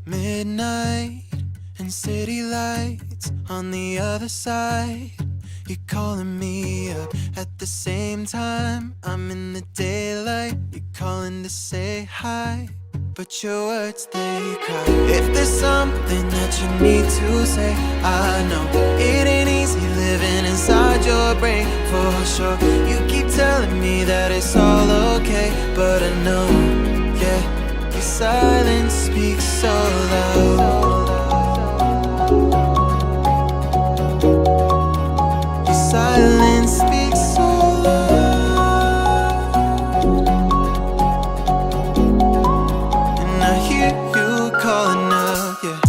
Midnight and city lights on the other side. You're calling me up at the same time. I'm in the daylight. You're calling to say hi, but your words, they cry. If there's something that you need to say, I know it ain't easy living inside your brain, for sure. You keep telling me that it's all okay, but I know, yeah, your silence speaks so loud. Your silence speaks so loud, and I hear you calling out, yeah.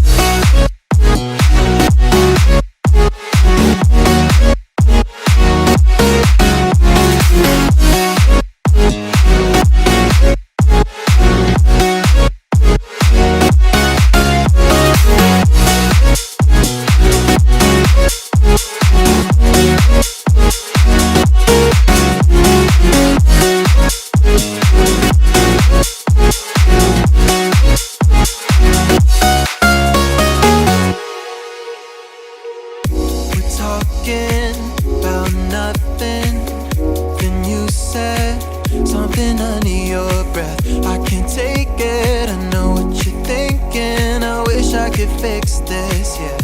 Talking about nothing, then you said something under your breath. I can't take it, I know what you're thinking. I wish I could fix this, yeah.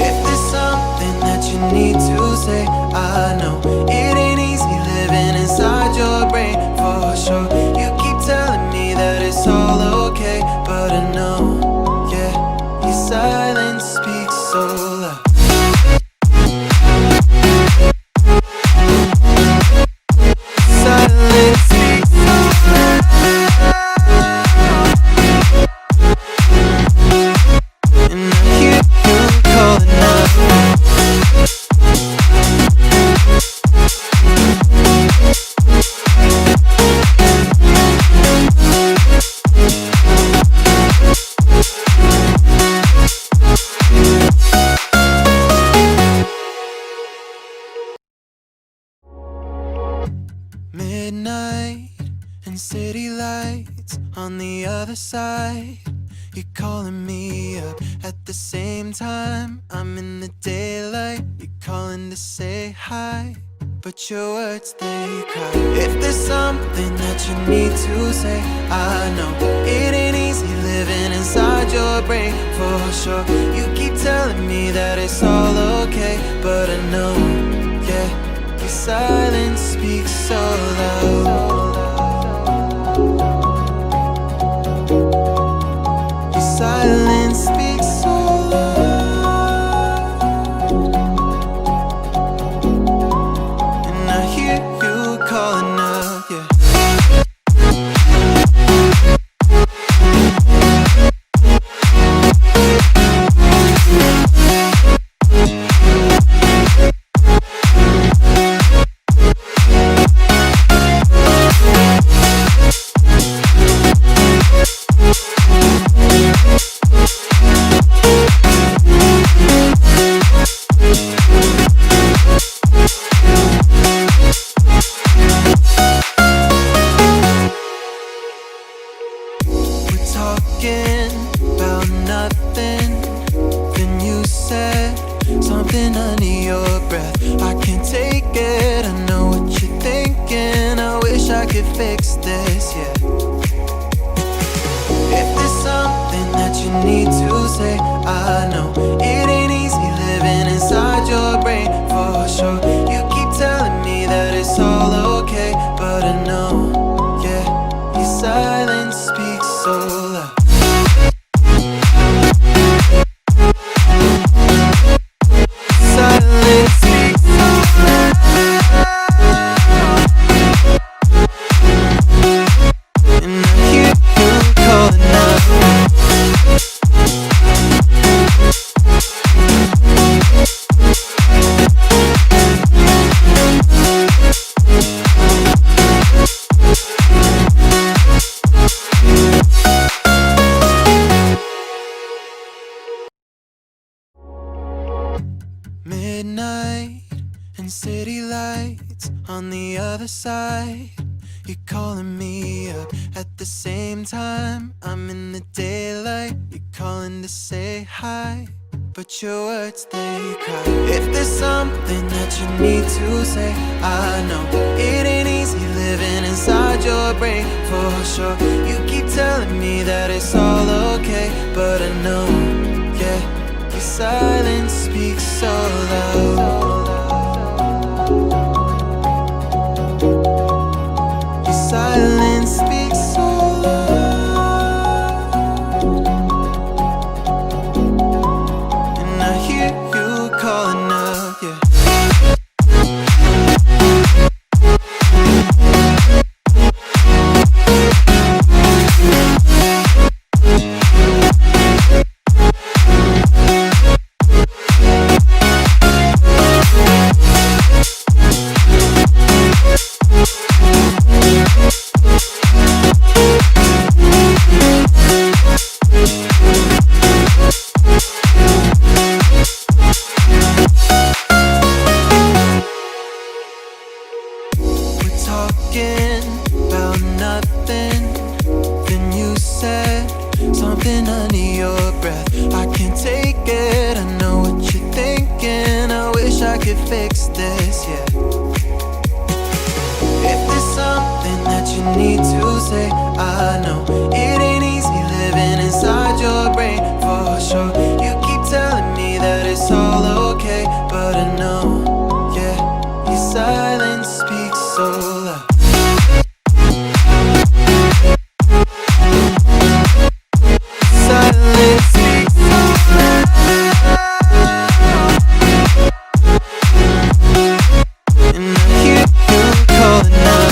If there's something that you need to say, I know it ain't easy living inside your brain, for sure. You keep telling me that it's all okay, but I know, yeah, your silence speaks so loud. Silence speaks so loud, and I hear you calling out. Midnight and city lights on the other side. You're calling me up at the same time. I'm in the daylight. You're calling to say hi, but your words, they cry. If there's something that you need to say, I know it ain't easy living inside your brain, for sure. You keep telling me that it's all okay, but I know, yeah, your silence speaks so loud. Your silence speaks so loud, and I hear you calling out, yeah. Talking about nothing, then you said something under your breath. I can't take it, I know what you're thinking. I wish I could fix this, yeah. If there's something that you need to say, I know it ain't easy living inside your brain, for sure. You keep telling me that it's all okay, but I know, yeah, your silence speaks so loud. Silence speaks so loud, and I hear you calling out. Midnight and city lights on the other side. you're calling me up. At the same time, I'm in the daylight. You're calling to say hi, but your words, they cry. If there's something that you need to say, I know it ain't easy living inside your brain, for sure. You keep telling me that it's all okay, but I know, yeah, your silence speaks so loud. Your silence speaks so loud, and I hear you calling up, yeah. Talking about nothing, then you said something under your breath. I can't take it, I know what you're thinking. I wish I could fix this, yeah. If there's something that you need to say, I know it ain't easy living inside your brain, for sure. You keep telling me that it's all okay, but I know, yeah, your silence speaks so loud. Silence speaks so loud, and I hear you calling out.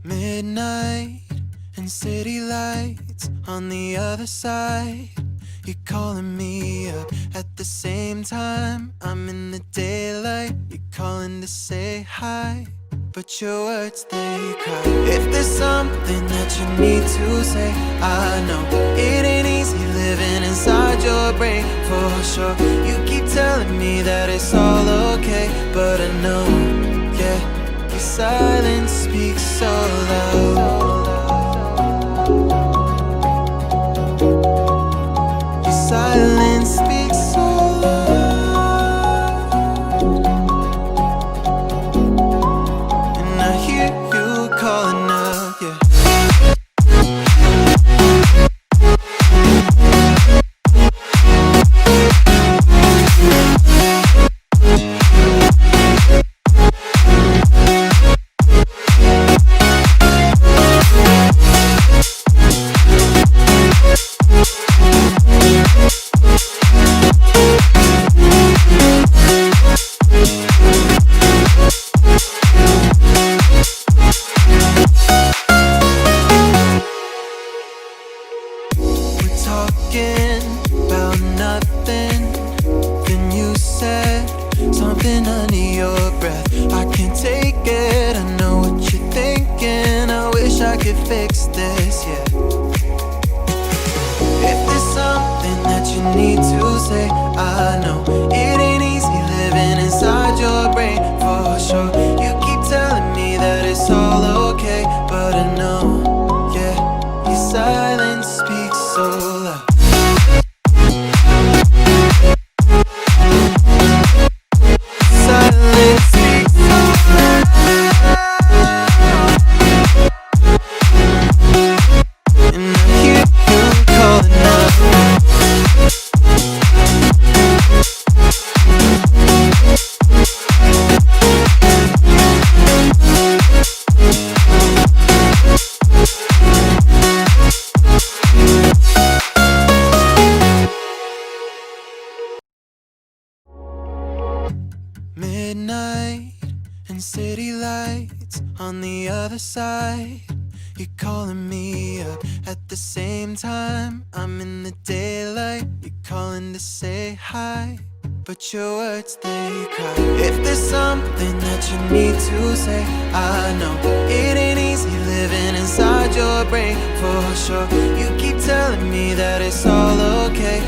Midnight and city lights on the other side. You're calling me up at the same time. I'm in the daylight. You're calling to say hi, but your words, they cry. If there's something that you need to say, I know it ain't easy living inside your brain, for sure. You keep telling me that it's all okay, but I know, yeah, your silence speaks so loud. Your silence speaks so loud, and I hear you calling up, yeah. Talking about nothing, then you said something under your breath. I can't take it, I know what you're thinking. I wish I could fix this, yeah. If there's something that you need to say, I know it ain't easy living inside your brain, for sure. You keep telling me that it's all okay, but I know, yeah, your silence speaks so loud. Silence speaks so loud, and I hear you calling out. Midnight and city lights on the other side. You're calling me up at the same time. I'm in the daylight. You're calling to say hi, but your words, they cry. If there's something that you need to say, I know it ain't easy living inside your brain, for sure. You keep telling me that it's all okay,